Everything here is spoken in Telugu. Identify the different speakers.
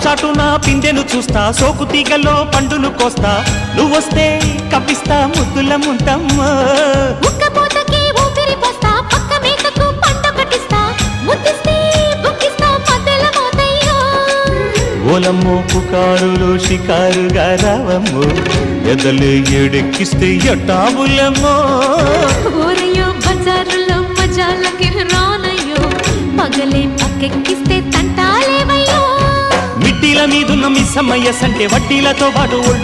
Speaker 1: చాటున పిందెను చూస్తా, సోకు తీగల్లో పండును కోస్తా, నువ్వొస్తే కప్పిస్తా ముద్దుల ముంతమ్మ.
Speaker 2: ఉక్కపోతకి ఊపిరి పోస్తా, పక్క మేకకు పంట కట్టిస్తా, ముద్దిస్తే బుక్కిస్తా మధ్యల మోతయ్యో.
Speaker 1: ఓలమ్మో పుకారులు షికారుగా రావమ్మో, ఎదలు ఎడెక్కిస్తే ఎట్టావులమ్మో.
Speaker 2: ఊరయ్యో బజారులో మజాలకి రానయ్యో, పగలే పక్కెక్కిస్తే తంటాలేవయ్యో.
Speaker 1: మిట్టిల మీదున్న మిస్సమ్మయ్య సంటే వడ్డీలతో పాటు ఒళ్ళు